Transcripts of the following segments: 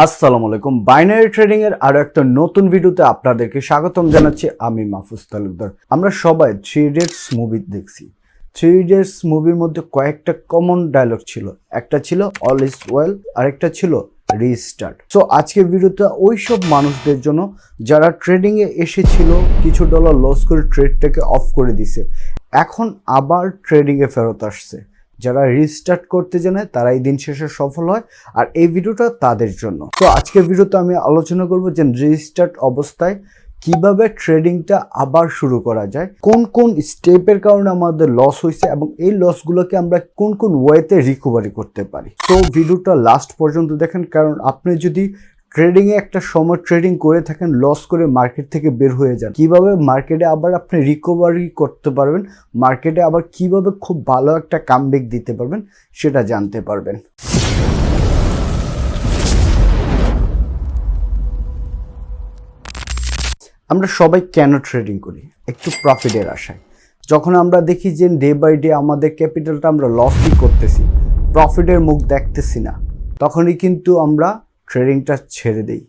আসসালামু আলাইকুম। Binary trading এর আরো একটা নতুন ভিডিওতে আপনাদেরকে স্বাগতম জানাচ্ছি। আমি মাহফুজ তালুকদার। আমরা সবাই থ্রি ইডিয়টস মুভি দেখছি। থ্রি ইডিয়টস মুভির মধ্যে কয়েকটা কমন ডায়লগ ছিল। একটা ছিল অল ইজ ওয়েল, আরেকটা ছিল রিস্টার্ট। সো আজকের ভিডিওটা ওই সব মানুষদের জন্য যারা ট্রেডিং এ এসেছিল, কিছু ডলার লস করে ট্রেডটাকে অফ করে দিছে, এখন আবার ট্রেডিং এ ফেরত আসছে। যারা রিস্টার্ট করতে জানে তারাই দিন শেষে সফল হয়, আর এই ভিডিওটা তাদের জন্য। তো আজকের ভিডিওতে আমি আলোচনা করব যে রিস্টার্ট অবস্থায় কিভাবে ট্রেডিংটা আবার শুরু করা যায়, কোন কোন স্টেপের কারণে আমাদের লস হয়েছে এবং এই লসগুলোকে আমরা কোন কোন ওয়েতে রিকভারি করতে পারি। তো ভিডিওটা লাস্ট পর্যন্ত দেখেন, কারণ আপনি যদি ট্রেডিংয়ে একটা সময় ট্রেডিং করে থাকেন, লস করে মার্কেট থেকে বের হয়ে যান, কিভাবে মার্কেটে আবার আপনি রিকভারি করতে পারবেন, মার্কেটে আবার কিভাবে খুব ভালো একটা কামব্যাক দিতে পারবেন সেটা জানতে পারবেন। আমরা সবাই কেন ট্রেডিং করি? একটু প্রফিটের আশায়। যখন আমরা দেখি যে ডে বাই ডে আমাদের ক্যাপিটালটা আমরা লসই করতেছি, প্রফিটের মুখ দেখতেছি না, তখনই কিন্তু আমরা ট্রেডিংটা ছেড়ে দেই।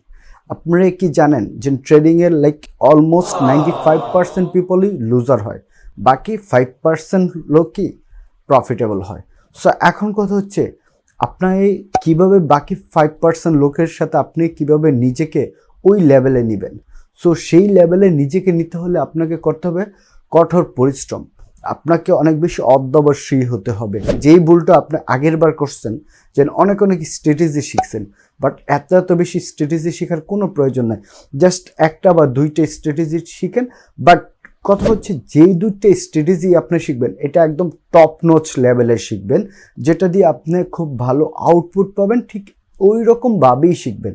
আপনারা কি জানেন যে ট্রেডিংয়ের অলমোস্ট 95% পিপলই লুজার হয়, বাকি 5% লোকই প্রফিটেবল হয়। সো এখন কথা হচ্ছে আপনার কীভাবে বাকি 5% লোকের সাথে আপনি কিভাবে নিজেকে ওই লেভেলে নেবেন। সো সেই লেভেলে নিজেকে নিতে হলে আপনাকে করতে হবে কঠোর পরিশ্রম, আপনাকে অনেক বেশি অধ্যবসায়ী হতে হবে। যেই ভুলটা আপনি আগের বার করছেন, যে অনেক স্ট্র্যাটেজি শিখছেন, বাট এত বেশি স্ট্র্যাটেজি শেখার কোনো প্রয়োজন নাই। জাস্ট একটা বা দুইটা স্ট্র্যাটেজি শিখেন, বাট কথা হচ্ছে যেই দুইটা স্ট্র্যাটেজি আপনি শিখবেন এটা একদম টপ নচ লেভেলে শিখবেন, যেটা দিয়ে আপনি খুব ভালো আউটপুট পাবেন। ঠিক ওই রকমভাবেই শিখবেন,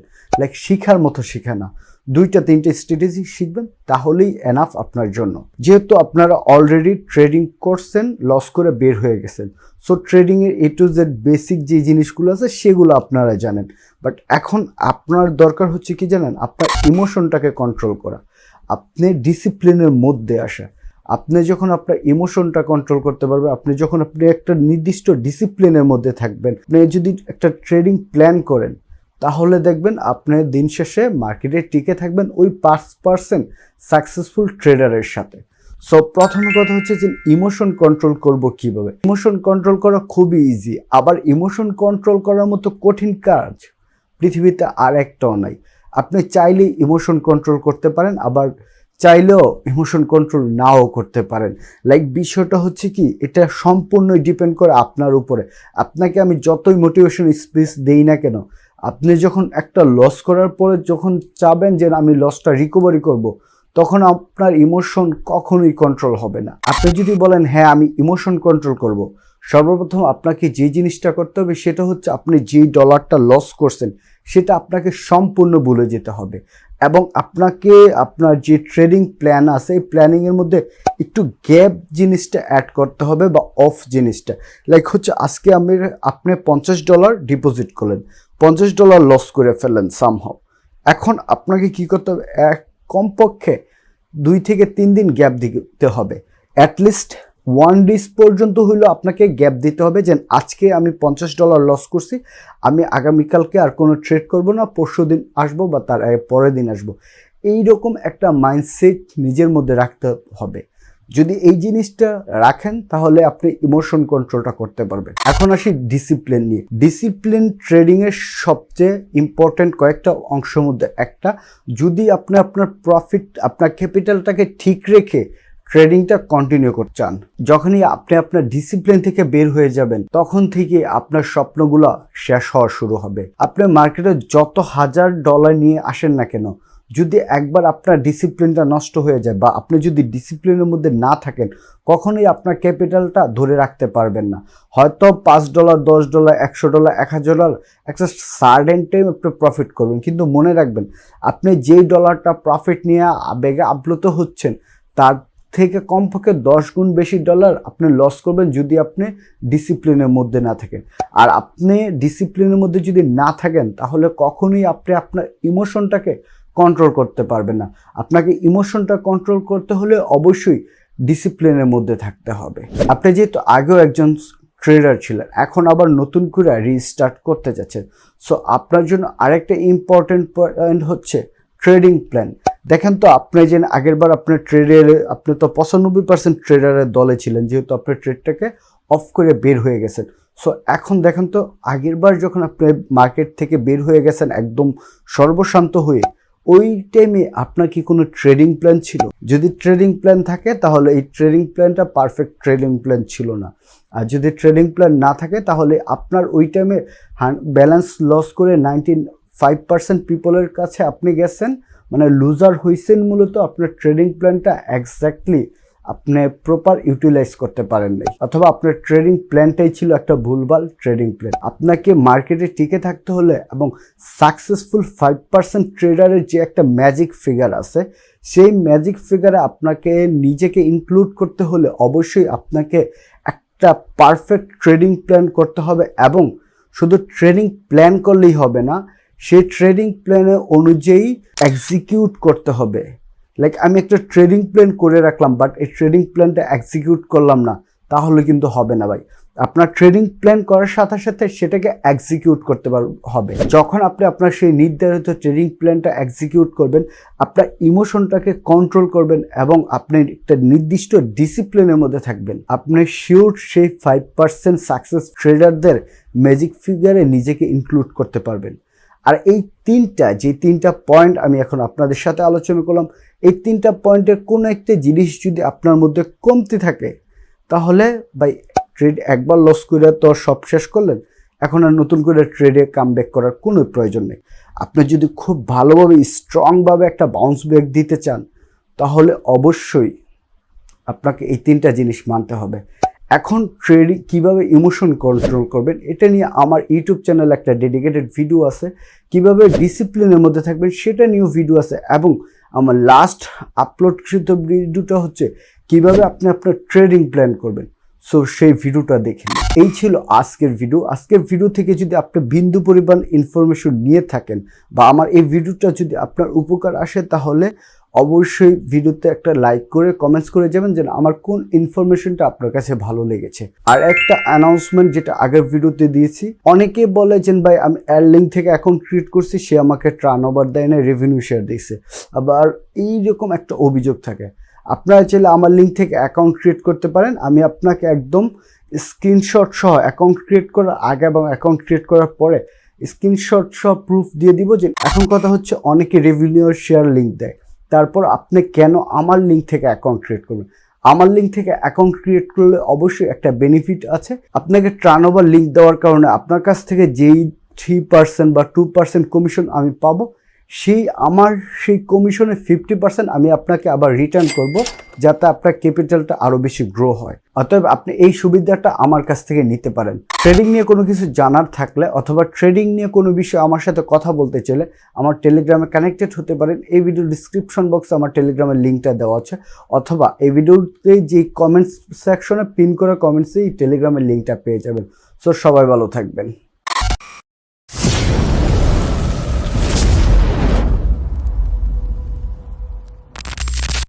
শিখার মতো শিখা না, দুইটা তিনটে স্ট্র্যাটেজি শিখবেন, তাহলেই এনাফ আপনার জন্য। যেহেতু আপনারা অলরেডি ট্রেডিং করছেন, লস করে বের হয়ে গেছেন, so ট্রেডিংয়ের A to Z basic যে জিনিসগুলো আছে সেগুলো আপনারা জানেন। বাট এখন আপনার দরকার হচ্ছে কি জানেন? আপনার ইমোশনটাকে কন্ট্রোল করা, আপনি ডিসিপ্লিনের মধ্যে আসা। আপনি যখন আপনার ইমোশনটা কন্ট্রোল করতে পারবেন, আপনি একটা নির্দিষ্ট ডিসিপ্লিনের মধ্যে থাকবেন, আপনি যদি একটা ট্রেডিং প্ল্যান করেন, তাহলে দেখবেন আপনি দিন শেষে মার্কেটে টিকে থাকবেন ওই 5% সাকসেসফুল ট্রেডারের সাথে। সো প্রথম কথা হচ্ছে যে ইমোশন কন্ট্রোল করব কিভাবে। ইমোশন কন্ট্রোল করা খুবই ইজি, আবার ইমোশন কন্ট্রোল করার মতো কঠিন কাজ পৃথিবীতে আর একটাও নাই। আপনি চাইলেই ইমোশন কন্ট্রোল করতে পারেন, আবার চাইলেও ইমোশন কন্ট্রোল নাও করতে পারেন। বিষয়টা হচ্ছে কি, এটা সম্পূর্ণই ডিপেন্ড করে আপনার উপরে। আপনাকে আমি যতই মোটিভেশন স্পিচ দেই না কেন, আপনি যখন একটা লস করার পরে যখন চাবেন যে আমি লসটা রিকভারি করব, তখন আপনার ইমোশন কখনোই কন্ট্রোল হবে না। আপনি যদি বলেন হ্যাঁ আমি ইমোশন কন্ট্রোল করব, সর্বপ্রথম আপনাকে যে জিনিসটা করতে হবে সেটা হচ্ছে আপনি যেই ডলারটা লস করছেন সেটা আপনাকে সম্পূর্ণ ভুলে যেতে হবে, এবং আপনাকে আপনার যে ট্রেডিং প্ল্যান আছে এই প্ল্যানিংয়ের মধ্যে একটু গ্যাপ জিনিসটা অ্যাড করতে হবে, বা অফ জিনিসটা। হচ্ছে আজকে আপনি $50 ডিপোজিট করলেন, $50 লস করে ফেললেন সামহাও। এখন আপনাকে কি করতে হবে? কমপক্ষে 2 থেকে 3 দিন গ্যাপ দিতে হবে, অ্যাটলিস্ট 1 ডেজ পর্যন্ত হইলেও আপনাকে গ্যাপ দিতে হবে, যে আজকে আমি $50 লস করছি, আমি আগামীকালকে আর কোনো ট্রেড করব না, পরশু দিন আসবো বা তার পরের দিন আসবো। এইরকম একটা মাইন্ডসেট নিজের মধ্যে রাখতে হবে। যদি এই জিনিসটা রাখেন তাহলে আপনি ইমোশন কন্ট্রোলটা করতে পারবেন। এখন আসি ডিসিপ্লিন নিয়ে। ডিসিপ্লিন ট্রেডিংয়ের সবচেয়ে ইম্পর্টেন্ট কয়েকটা অংশের মধ্যে একটা। যদি আপনি আপনার প্রফিট, আপনার ক্যাপিটালটাকে ঠিক রেখে ট্রেডিংটা কন্টিনিউ করতে চান, যখনই আপনি আপনার ডিসিপ্লিন থেকে বের হয়ে যাবেন, তখন থেকে আপনার স্বপ্নগুলো শেষ হওয়া শুরু হবে। আপনি মার্কেটে যত $1000 নিয়ে আসেন না কেন, যদি একবার আপনার ডিসিপ্লিনটা নষ্ট হয়ে যায় বা আপনি যদি ডিসিপ্লিনের মধ্যে না থাকেন, কখনোই আপনার ক্যাপিটালটা ধরে রাখতে পারবেন না। হয়তো $5, $10, $100, $1000 একটা সার্টেন টাইম আপনি প্রফিট করবেন, কিন্তু মনে রাখবেন আপনি যেই ডলারটা প্রফিট নিয়ে আবেগে আপ্লুত হচ্ছেন, তার থেকে কমপক্ষে 10 গুণ বেশি ডলার আপনি লস করবেন যদি আপনি ডিসিপ্লিনের মধ্যে না থাকেন। আর আপনি ডিসিপ্লিনের মধ্যে যদি না থাকেন, তাহলে কখনোই আপনি আপনার ইমোশনটাকে কন্ট্রোল করতে পারবেন না। আপনাকে ইমোশনটা কন্ট্রোল করতে হলে অবশ্যই ডিসিপ্লিনের মধ্যে থাকতে হবে। আপনি যেহেতু আগেও একজন ট্রেডার ছিলেন, এখন আবার নতুন করে রিস্টার্ট করতে যাচ্ছেন। সো আপনার জন্য আরেকটা ইম্পর্টেন্ট পয়েন্ট হচ্ছে ট্রেডিং প্ল্যান। দেখেন তো আপনি যে আগেরবার আপনার আপনি তো 95% ট্রেডারের দলে ছিলেন, যেহেতু আপনার ট্রেডটাকে অফ করে বের হয়ে গেছেন। সো এখন দেখেন তো আগেরবার যখন আপনি মার্কেট থেকে বের হয়ে গেছেন একদম সর্বশান্ত হয়ে, ওই টাইমে আপনার কি কোনো ট্রেডিং প্ল্যান ছিল? যদি ট্রেডিং প্ল্যান থাকে তাহলে এই ট্রেডিং প্ল্যানটা পারফেক্ট ট্রেডিং প্ল্যান ছিল না। আর যদি ট্রেডিং প্ল্যান না থাকে তাহলে আপনার ওই টাইমে ব্যালেন্স লস করে 95% পিপলের কাছে আপনি গেছেন, মানে লুজার হয়েছেন। মূলত আপনার ট্রেডিং প্ল্যানটা এক্স্যাক্টলি আপনি প্রপার ইউটিলাইজ করতে পারেন নাই, অথবা আপনার ট্রেডিং প্ল্যানটাই ছিল একটা ভুলভাল ট্রেডিং প্ল্যান। আপনাকে মার্কেটে টিকে থাকতে হলে এবং সাকসেসফুল 5% ট্রেডারের যে একটা ম্যাজিক ফিগার আছে, সেই ম্যাজিক ফিগারে আপনাকে নিজেকে ইনক্লুড করতে হলে অবশ্যই আপনাকে একটা পারফেক্ট ট্রেডিং প্ল্যান করতে হবে। এবং শুধু ট্রেডিং প্ল্যান করলেই হবে না, সেই ট্রেডিং প্ল্যানের অনুযায়ী এক্সিকিউট করতে হবে। লাইক আমি একটা ট্রেডিং প্ল্যান করে রাখলাম, বাট এই ট্রেডিং প্ল্যানটা এক্সিকিউট করলাম না, তাহলে কিন্তু হবে না ভাই। আপনার ট্রেডিং প্ল্যান করার সাথে সাথে সেটাকে এক্সিকিউট করতে হবে। যখন আপনি আপনার সেই নির্ধারিত ট্রেডিং প্ল্যানটা এক্সিকিউট করবেন, আপনার ইমোশনটাকে কন্ট্রোল করবেন এবং আপনি একটা নির্দিষ্ট ডিসিপ্লিনের মধ্যে থাকবেন, আপনি শিওর সেই 5% সাকসেস ট্রেডারদের ম্যাজিক ফিগারে নিজেকে ইনক্লুড করতে পারবেন। আর এই তিনটা পয়েন্ট আমি এখন আপনাদের সাথে আলোচনা করলাম, এই তিনটা পয়েন্টের কোনো একটা জিনিস যদি আপনার মধ্যে কমতি থাকে, তাহলে ভাই ট্রেড একবার লস করে তো সব শেষ করলেন, এখন আর নতুন করে ট্রেডে কামব্যাক করার কোনো প্রয়োজন নেই। আপনি যদি খুব ভালোভাবে স্ট্রংভাবে একটা বাউন্স ব্যাক দিতে চান, তাহলে অবশ্যই আপনাকে এই তিনটা জিনিস মানতে হবে। এখন ট্রেডিং কিভাবে ইমোশন কন্ট্রোল করবেন এটা নিয়ে আমার ইউটিউব চ্যানেলে একটা ডেডিকেটেড ভিডিও আছে, কিভাবে ডিসিপ্লিনের মধ্যে থাকবেন সেটা নিয়েও ভিডিও আছে, এবং আমার লাস্ট আপলোডকৃত ভিডিওটা হচ্ছে কিভাবে আপনি আপনার ট্রেডিং প্ল্যান করবেন। সো সেই ভিডিওটা দেখেন। এই ছিল আজকের ভিডিও। আজকের ভিডিও থেকে যদি আপনি বিন্দু পরিমাণ ইনফরমেশন নিয়ে থাকেন বা আমার এই ভিডিওটা যদি আপনার উপকার আসে, তাহলে অবশ্যই ভিডিওতে একটা লাইক করে কমেন্টস করে যাবেন যে আমার কোন ইনফরমেশনটা আপনার কাছে ভালো লেগেছে। আর একটা অ্যানাউন্সমেন্ট যেটা আগের ভিডিওতে দিয়েছি, অনেকে বলে যে ভাই আমি এয়ারলিঙ্ক থেকে অ্যাকাউন্ট ক্রিয়েট করছি, সে আমাকে টার্নওভার দেয় না, রেভিনিউ শেয়ার দিয়েছে। আবার এইরকম একটা অভিযোগ থাকে। আপনারা চাইলে আমার লিঙ্ক থেকে অ্যাকাউন্ট ক্রিয়েট করতে পারেন। আমি আপনাকে একদম স্ক্রিনশট সহ অ্যাকাউন্ট ক্রিয়েট করার আগে এবং অ্যাকাউন্ট ক্রিয়েট করার পরে স্ক্রিনশট সহ প্রুফ দিয়ে দিব যে এখন কথা হচ্ছে অনেকে রেভিনিউ শেয়ার লিঙ্ক দেয়, তারপর আপনি কেন আমার লিঙ্ক থেকে অ্যাকাউন্ট ক্রিয়েট করবেন। আমার লিঙ্ক থেকে অ্যাকাউন্ট ক্রিয়েট করলে অবশ্যই একটা বেনিফিট আছে। আপনাকে টার্নওভার লিঙ্ক দেওয়ার কারণে আপনার কাছ থেকে যেই 3% বা 2% কমিশন আমি পাবো, সেই কমিশনের 50% আমি আপনাকে আবার রিটার্ন করব, যাতে আপনার ক্যাপিটালটা আরও বেশি গ্রো হয়। অতএব আপনি এই সুবিধাটা আমার কাছ থেকে নিতে পারেন। ট্রেডিং নিয়ে কোনো কিছু জানার থাকলে অথবা ট্রেডিং নিয়ে কোনো বিষয় আমার সাথে কথা বলতে চাইলে আমার টেলিগ্রামে কানেক্টেড হতে পারেন। এই ভিডিও ডিসক্রিপশন বক্সে আমার টেলিগ্রামের লিঙ্কটা দেওয়া আছে, অথবা এই ভিডিওতে যে কমেন্টস সেকশনে পিন করা কমেন্টসে এই টেলিগ্রামের লিঙ্কটা পেয়ে যাবেন। সো সবাই ভালো থাকবেন।